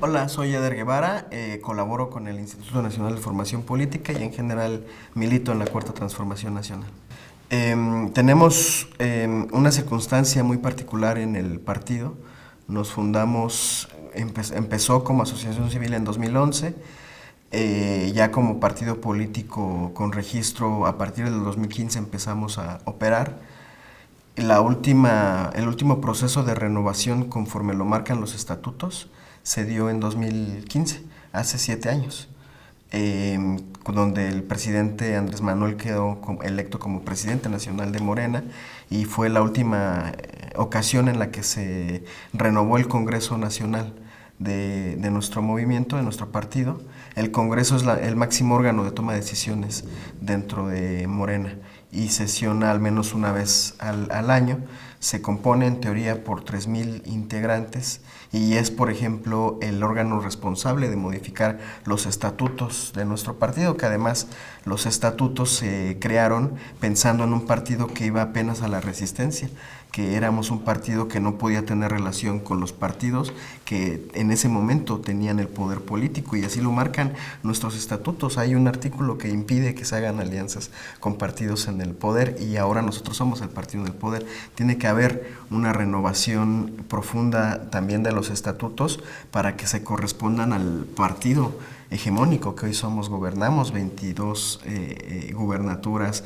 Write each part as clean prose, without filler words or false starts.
Hola, soy Eder Guevara, colaboro con el Instituto Nacional de Formación Política y en general milito en la Cuarta Transformación Nacional. Tenemos una circunstancia muy particular en el partido. Nos fundamos, empezó como asociación civil en 2011, ya como partido político con registro a partir del 2015 empezamos a operar. El último proceso de renovación conforme lo marcan los estatutos se dio en 2015, hace 7 años, donde el presidente Andrés Manuel quedó electo como presidente nacional de Morena y fue la última ocasión en la que se renovó el Congreso Nacional de nuestro movimiento, de nuestro partido. El Congreso es el máximo órgano de toma de decisiones dentro de Morena y sesiona al menos una vez al año. Se compone en teoría por 3,000 integrantes y es, por ejemplo, el órgano responsable de modificar los estatutos de nuestro partido, que además los estatutos se crearon pensando en un partido que iba apenas a la resistencia, que éramos un partido que no podía tener relación con los partidos que en ese momento tenían el poder político, y así lo marcan nuestros estatutos. Hay un artículo que impide que se hagan alianzas con partidos en el poder y ahora nosotros somos el partido en el poder. Tiene que haber una renovación profunda también de los estatutos para que se correspondan al partido hegemónico que hoy somos. Gobernamos 22 gubernaturas,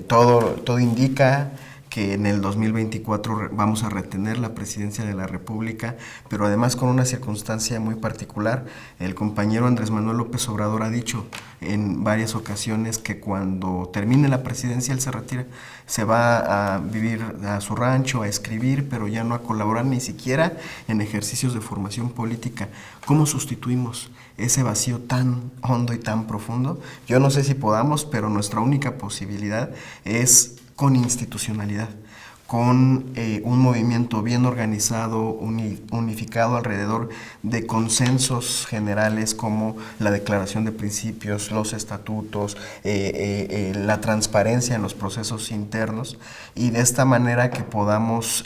todo indica que en el 2024 vamos a retener la presidencia de la República, pero además con una circunstancia muy particular. El compañero Andrés Manuel López Obrador ha dicho en varias ocasiones que cuando termine la presidencia él se retira, se va a vivir a su rancho, a escribir, pero ya no a colaborar ni siquiera en ejercicios de formación política. ¿Cómo sustituimos ese vacío tan hondo y tan profundo? Yo no sé si podamos, pero nuestra única posibilidad es con institucionalidad, con un movimiento bien organizado, unificado alrededor de consensos generales como la declaración de principios, los estatutos, la transparencia en los procesos internos, y de esta manera que podamos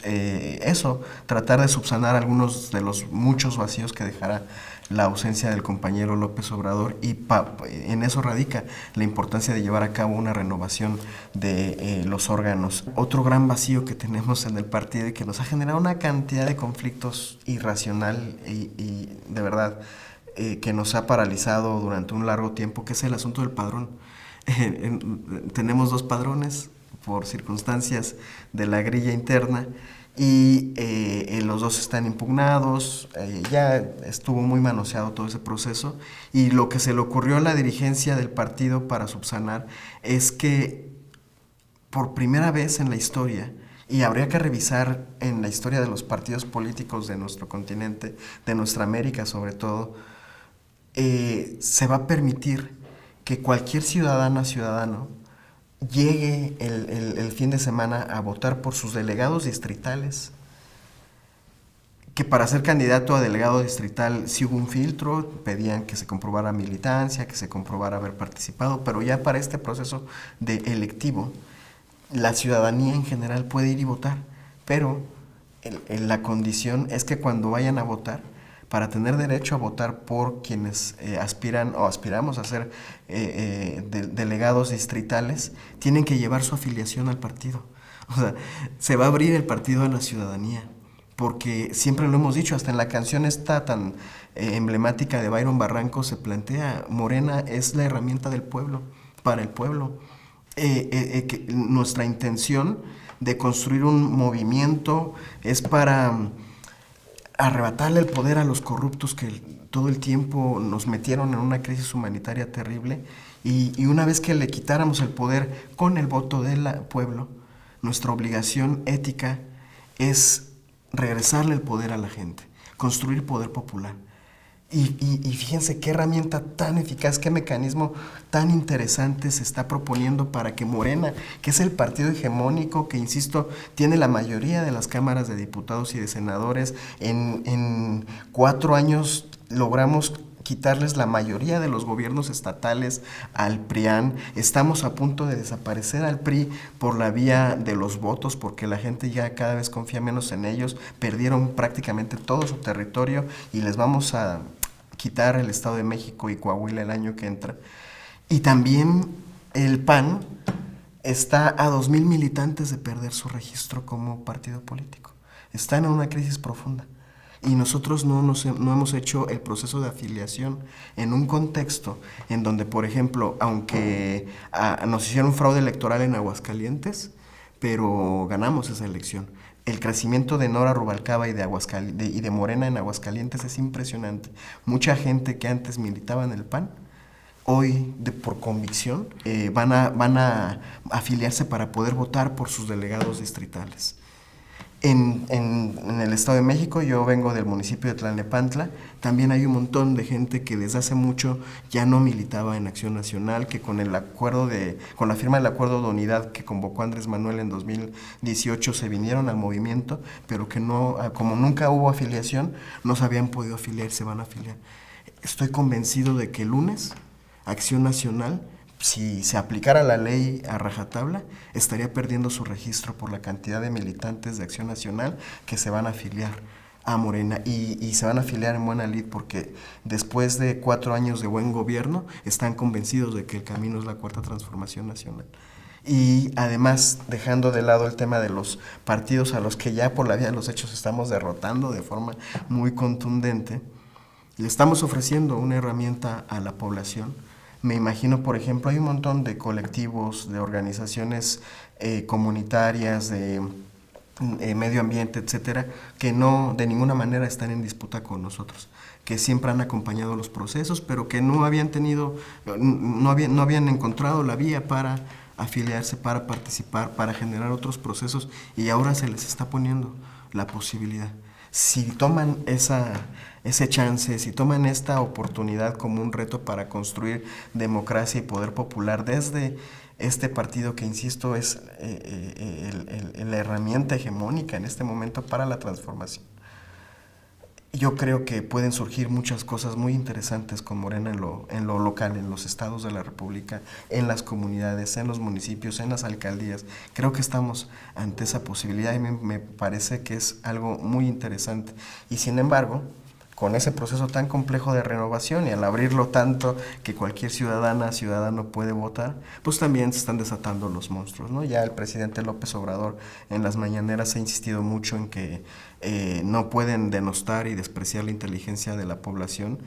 tratar de subsanar algunos de los muchos vacíos que dejará la ausencia del compañero López Obrador, y en eso radica la importancia de llevar a cabo una renovación de los órganos. Otro gran vacío que tenemos en el partido y que nos ha generado una cantidad de conflictos irracional y de verdad que nos ha paralizado durante un largo tiempo, que es el asunto del padrón. Tenemos 2 padrones por circunstancias de la grilla interna y los 2 están impugnados. Ya estuvo muy manoseado todo ese proceso, y lo que se le ocurrió a la dirigencia del partido para subsanar es que por primera vez en la historia, y habría que revisar en la historia de los partidos políticos de nuestro continente, de nuestra América sobre todo, se va a permitir que cualquier ciudadano llegue el fin de semana a votar por sus delegados distritales, que para ser candidato a delegado distrital sí hubo un filtro, pedían que se comprobara militancia, que se comprobara haber participado, pero ya para este proceso de electivo, la ciudadanía en general puede ir y votar, pero la condición es que cuando vayan a votar, para tener derecho a votar por quienes aspiran o aspiramos a ser delegados distritales, tienen que llevar su afiliación al partido. O sea, se va a abrir el partido a la ciudadanía, porque siempre lo hemos dicho, hasta en la canción esta tan emblemática de Byron Barranco se plantea: Morena es la herramienta del pueblo, para el pueblo. Nuestra intención de construir un movimiento es para arrebatarle el poder a los corruptos que todo el tiempo nos metieron en una crisis humanitaria terrible, y una vez que le quitáramos el poder con el voto del pueblo, nuestra obligación ética es regresarle el poder a la gente, construir poder popular. Y fíjense qué herramienta tan eficaz, qué mecanismo tan interesante se está proponiendo para que Morena, que es el partido hegemónico, que insisto, tiene la mayoría de las cámaras de diputados y de senadores, en 4 años logramos quitarles la mayoría de los gobiernos estatales al PRIAN. Estamos a punto de desaparecer al PRI por la vía de los votos, porque la gente ya cada vez confía menos en ellos. Perdieron prácticamente todo su territorio y les vamos a quitar el Estado de México y Coahuila el año que entra. Y también el PAN está a 2,000 militantes de perder su registro como partido político. Están en una crisis profunda. Y nosotros no hemos hecho el proceso de afiliación en un contexto en donde, por ejemplo, aunque nos hicieron fraude electoral en Aguascalientes, pero ganamos esa elección. El crecimiento de Nora Rubalcaba y de Morena en Aguascalientes es impresionante. Mucha gente que antes militaba en el PAN, hoy por convicción van a afiliarse para poder votar por sus delegados distritales. En el Estado de México, yo vengo del municipio de Tlalnepantla, también hay un montón de gente que desde hace mucho ya no militaba en Acción Nacional, que con la firma del acuerdo de unidad que convocó Andrés Manuel en 2018 se vinieron al movimiento, pero que no, como nunca hubo afiliación, no se habían podido afiliar, se van a afiliar. Estoy convencido de que el lunes Acción Nacional, si se aplicara la ley a rajatabla, estaría perdiendo su registro por la cantidad de militantes de Acción Nacional que se van a afiliar a Morena y se van a afiliar en buena lid, porque después de 4 años de buen gobierno están convencidos de que el camino es la Cuarta Transformación Nacional. Y además, dejando de lado el tema de los partidos a los que ya por la vía de los hechos estamos derrotando de forma muy contundente, le estamos ofreciendo una herramienta a la población. Me imagino, por ejemplo, hay un montón de colectivos, de organizaciones comunitarias, de medio ambiente, etcétera, que no de ninguna manera están en disputa con nosotros, que siempre han acompañado los procesos, pero que no habían encontrado la vía para afiliarse, para participar, para generar otros procesos, y ahora se les está poniendo la posibilidad. Si toman ese chance, si toman esta oportunidad como un reto para construir democracia y poder popular desde este partido que, insisto, es la herramienta hegemónica en este momento para la transformación, yo creo que pueden surgir muchas cosas muy interesantes con Morena en lo local, en los estados de la República, en las comunidades, en los municipios, en las alcaldías. Creo que estamos ante esa posibilidad y me parece que es algo muy interesante. Y sin embargo, con ese proceso tan complejo de renovación y al abrirlo tanto que cualquier ciudadano puede votar, pues también se están desatando los monstruos, ¿no? Ya el presidente López Obrador en las mañaneras ha insistido mucho en que no pueden denostar y despreciar la inteligencia de la población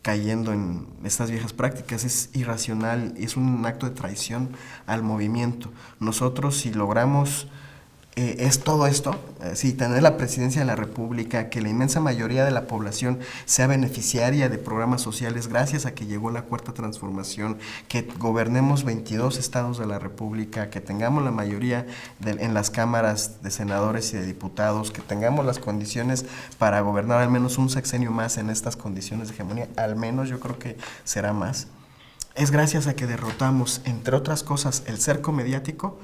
cayendo en estas viejas prácticas. Es irracional y es un acto de traición al movimiento. Nosotros, si logramos es todo esto, sí, tener la presidencia de la República, que la inmensa mayoría de la población sea beneficiaria de programas sociales gracias a que llegó la Cuarta Transformación, que gobernemos 22 estados de la República, que tengamos la mayoría en las cámaras de senadores y de diputados, que tengamos las condiciones para gobernar al menos un sexenio más en estas condiciones de hegemonía, al menos yo creo que será más. Es gracias a que derrotamos, entre otras cosas, el cerco mediático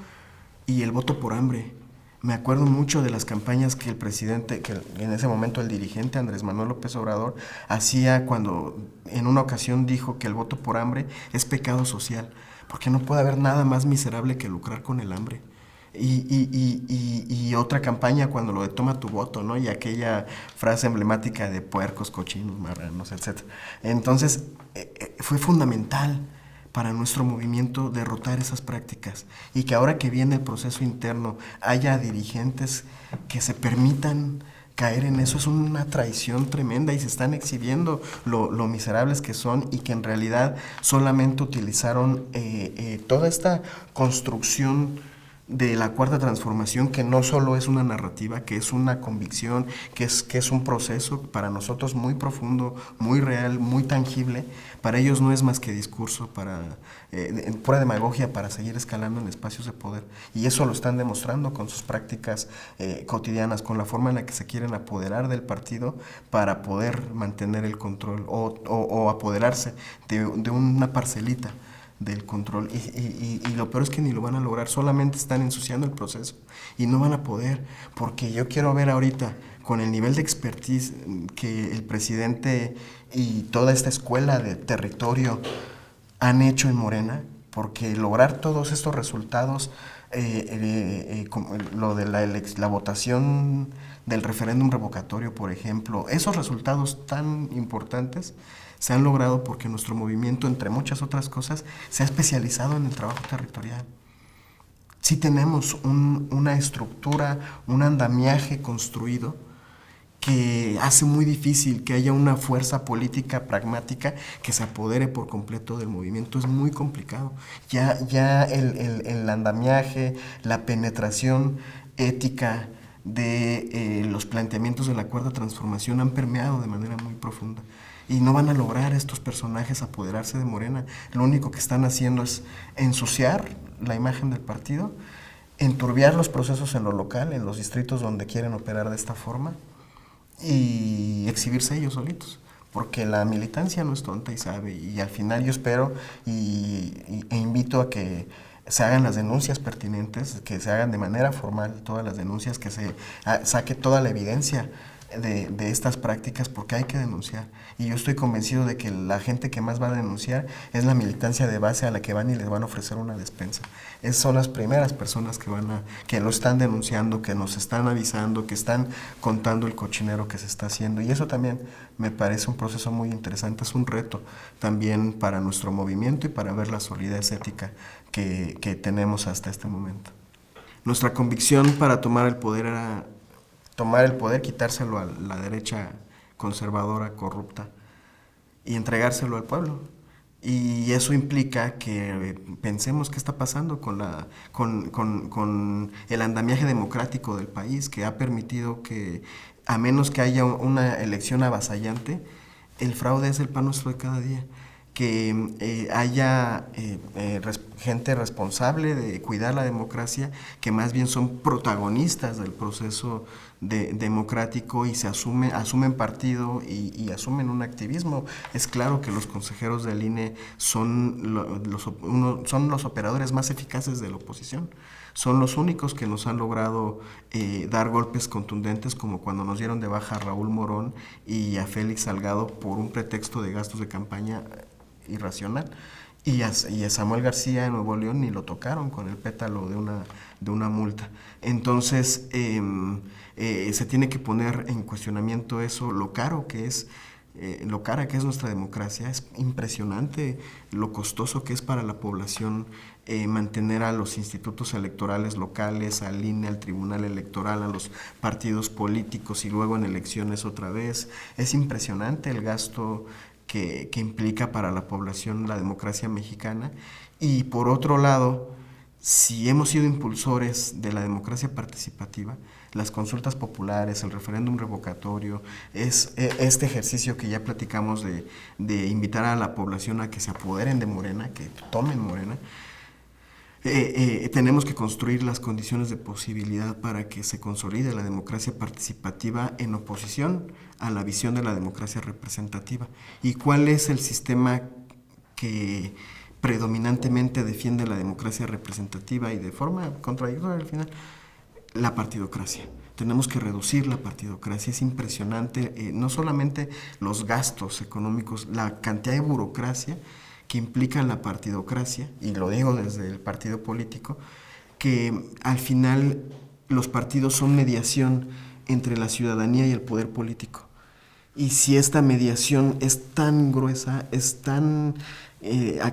y el voto por hambre. Me acuerdo mucho de las campañas que el presidente, que en ese momento el dirigente Andrés Manuel López Obrador hacía cuando en una ocasión dijo que el voto por hambre es pecado social, porque no puede haber nada más miserable que lucrar con el hambre. Y otra campaña cuando lo de toma tu voto, ¿no? Y aquella frase emblemática de puercos, cochinos, marranos, etc. Entonces, fue fundamental para nuestro movimiento derrotar esas prácticas y que ahora que viene el proceso interno haya dirigentes que se permitan caer en eso. Es una traición tremenda y se están exhibiendo lo miserables que son y que en realidad solamente utilizaron toda esta construcción de la Cuarta Transformación, que no solo es una narrativa, que es una convicción, que es un proceso para nosotros muy profundo, muy real, muy tangible. Para ellos no es más que discurso, pura demagogia para seguir escalando en espacios de poder. Y eso lo están demostrando con sus prácticas cotidianas, con la forma en la que se quieren apoderar del partido para poder mantener el control o apoderarse de una parcelita del control. Y lo peor es que ni lo van a lograr, solamente están ensuciando el proceso y no van a poder, porque yo quiero ver ahorita, con el nivel de expertise que el presidente y toda esta escuela de territorio han hecho en Morena, porque lograr todos estos resultados, como lo de la votación del referéndum revocatorio, por ejemplo, esos resultados tan importantes se han logrado porque nuestro movimiento, entre muchas otras cosas, se ha especializado en el trabajo territorial. Sí tenemos una estructura, un andamiaje construido que hace muy difícil que haya una fuerza política pragmática que se apodere por completo del movimiento. Es muy complicado. Ya el andamiaje, la penetración ética de los planteamientos de la Cuarta Transformación han permeado de manera muy profunda. Y no van a lograr estos personajes apoderarse de Morena. Lo único que están haciendo es ensuciar la imagen del partido, enturbiar los procesos en lo local, en los distritos donde quieren operar de esta forma, y exhibirse ellos solitos, porque la militancia no es tonta y sabe, y al final yo espero e invito a que se hagan las denuncias pertinentes, que se hagan de manera formal todas las denuncias, que se saque toda la evidencia de estas prácticas, porque hay que denunciar. Y yo estoy convencido de que la gente que más va a denunciar es la militancia de base, a la que van y les van a ofrecer una despensa. Esas son las primeras personas que lo están denunciando, que nos están avisando, que están contando el cochinero que se está haciendo. Y eso también me parece un proceso muy interesante, es un reto también para nuestro movimiento y para ver la solidez ética que tenemos hasta este momento. Nuestra convicción para tomar el poder era quitárselo a la derecha conservadora, corrupta, y entregárselo al pueblo. Y eso implica que pensemos qué está pasando con el andamiaje democrático del país, que ha permitido que, a menos que haya una elección avasallante, el fraude es el pan nuestro de cada día. Que haya gente responsable de cuidar la democracia, que más bien son protagonistas del proceso democrático y asumen partido y asumen un activismo. Es claro que los consejeros del INE son los operadores más eficaces de la oposición. Son los únicos que nos han logrado dar golpes contundentes, como cuando nos dieron de baja a Raúl Morón y a Félix Salgado por un pretexto de gastos de campaña irracional. Y a Samuel García en Nuevo León ni lo tocaron con el pétalo de una multa. Entonces se tiene que poner en cuestionamiento eso, lo cara que es nuestra democracia. Es impresionante lo costoso que es para la población mantener a los institutos electorales locales, al INE, al Tribunal Electoral, a los partidos políticos y luego en elecciones otra vez. Es impresionante el gasto que implica para la población la democracia mexicana. Y por otro lado, si hemos sido impulsores de la democracia participativa, las consultas populares, el referéndum revocatorio, es este ejercicio que ya platicamos de invitar a la población a que se apoderen de Morena, que tomen Morena, tenemos que construir las condiciones de posibilidad para que se consolide la democracia participativa en oposición a la visión de la democracia representativa. ¿Y cuál es el sistema que predominantemente defiende la democracia representativa y de forma contradictoria al final? La partidocracia. Tenemos que reducir la partidocracia. Es impresionante, no solamente los gastos económicos, la cantidad de burocracia que implica la partidocracia, y lo digo desde el partido político, que al final los partidos son mediación entre la ciudadanía y el poder político. Y si esta mediación es tan gruesa, es tan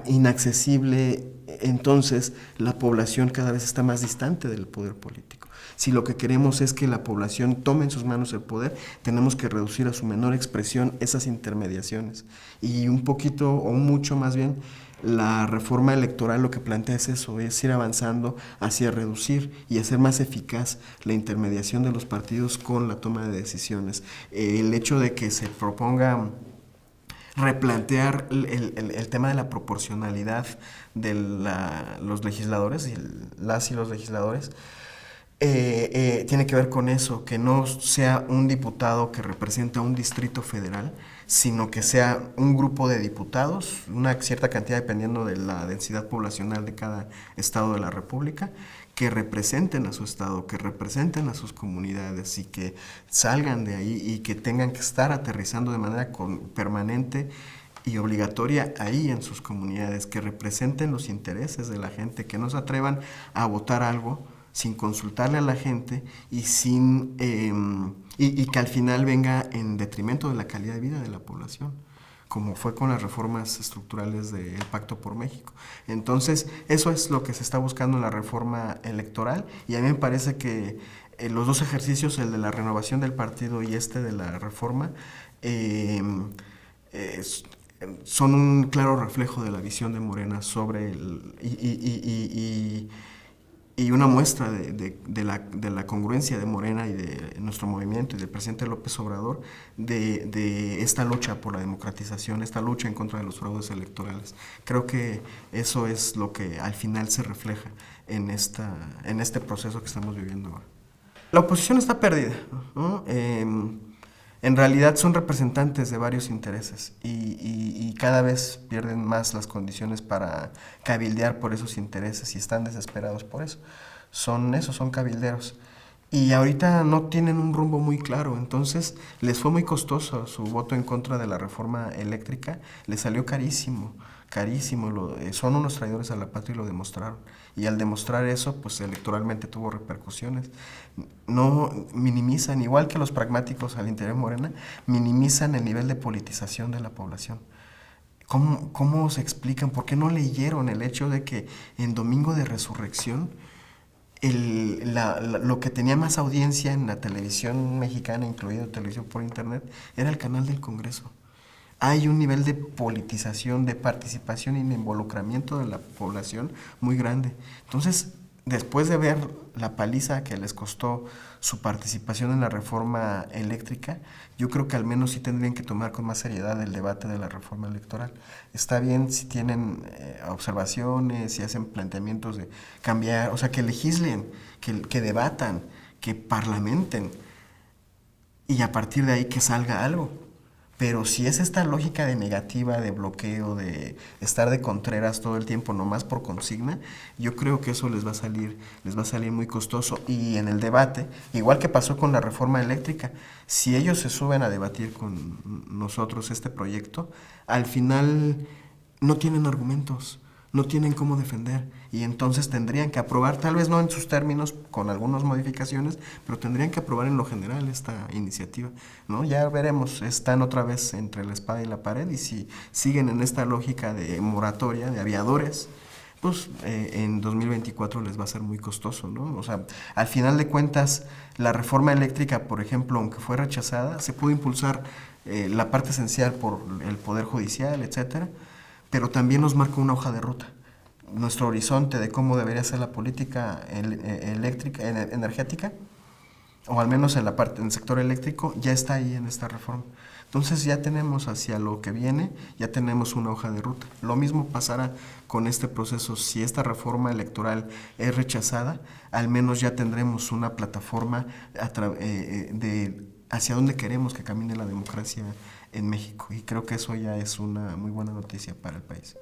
inaccesible, entonces la población cada vez está más distante del poder político. Si lo que queremos es que la población tome en sus manos el poder, tenemos que reducir a su menor expresión esas intermediaciones. Y un poquito, o mucho más bien, la reforma electoral lo que plantea es eso, es ir avanzando hacia reducir y hacer más eficaz la intermediación de los partidos con la toma de decisiones. El hecho de que se proponga replantear el tema de la proporcionalidad de los legisladores y los legisladores Tiene que ver con eso, que no sea un diputado que represente a un distrito federal, sino que sea un grupo de diputados, una cierta cantidad dependiendo de la densidad poblacional de cada estado de la República, que representen a su estado, que representen a sus comunidades y que salgan de ahí y que tengan que estar aterrizando de manera permanente y obligatoria ahí en sus comunidades, que representen los intereses de la gente, que no se atrevan a votar algo sin consultarle a la gente y y que al final venga en detrimento de la calidad de vida de la población, como fue con las reformas estructurales del Pacto por México. Entonces, eso es lo que se está buscando en la reforma electoral, y a mí me parece que los dos ejercicios, el de la renovación del partido y este de la reforma, eh, eh, son un claro reflejo de la visión de Morena sobre y una muestra de la congruencia de Morena y de nuestro movimiento y del presidente López Obrador de esta lucha por la democratización, esta lucha en contra de los fraudes electorales. Creo que eso es lo que al final se refleja en este proceso que estamos viviendo ahora. La oposición está perdida, ¿no? En realidad son representantes de varios intereses y cada vez pierden más las condiciones para cabildear por esos intereses y están desesperados por eso. Son cabilderos. Y ahorita no tienen un rumbo muy claro, entonces les fue muy costoso su voto en contra de la reforma eléctrica, les salió carísimo, carísimo, son unos traidores a la patria y lo demostraron. Y al demostrar eso, pues electoralmente tuvo repercusiones. No minimizan, igual que los pragmáticos al interior de Morena, minimizan el nivel de politización de la población. ¿Cómo se explican? ¿Por qué no leyeron el hecho de que en Domingo de Resurrección lo que tenía más audiencia en la televisión mexicana, incluido televisión por internet, era el canal del Congreso? Hay un nivel de politización, de participación y de involucramiento de la población muy grande. Entonces, después de ver la paliza que les costó su participación en la reforma eléctrica, yo creo que al menos sí tendrían que tomar con más seriedad el debate de la reforma electoral. Está bien si tienen observaciones, si hacen planteamientos de cambiar, o sea, que legislen, que debatan, que parlamenten, y a partir de ahí que salga algo. Pero si es esta lógica de negativa, de bloqueo, de estar de contreras todo el tiempo nomás por consigna, yo creo que eso les va a salir muy costoso. Y en el debate, igual que pasó con la reforma eléctrica, si ellos se suben a debatir con nosotros este proyecto, al final no tienen argumentos, no tienen cómo defender, y entonces tendrían que aprobar, tal vez no en sus términos, con algunas modificaciones, pero tendrían que aprobar en lo general esta iniciativa, ¿no? Ya veremos, están otra vez entre la espada y la pared, y si siguen en esta lógica de moratoria, de aviadores, pues en 2024 les va a ser muy costoso, ¿no? O sea, al final de cuentas, la reforma eléctrica, por ejemplo, aunque fue rechazada, se pudo impulsar la parte esencial por el Poder Judicial, etcétera, pero también nos marca una hoja de ruta. Nuestro horizonte de cómo debería ser la política eléctrica, energética, o al menos en el sector eléctrico, ya está ahí en esta reforma. Entonces ya tenemos hacia lo que viene, ya tenemos una hoja de ruta. Lo mismo pasará con este proceso. Si esta reforma electoral es rechazada, al menos ya tendremos una plataforma hacia dónde queremos que camine la democracia en México. Y creo que eso ya es una muy buena noticia para el país.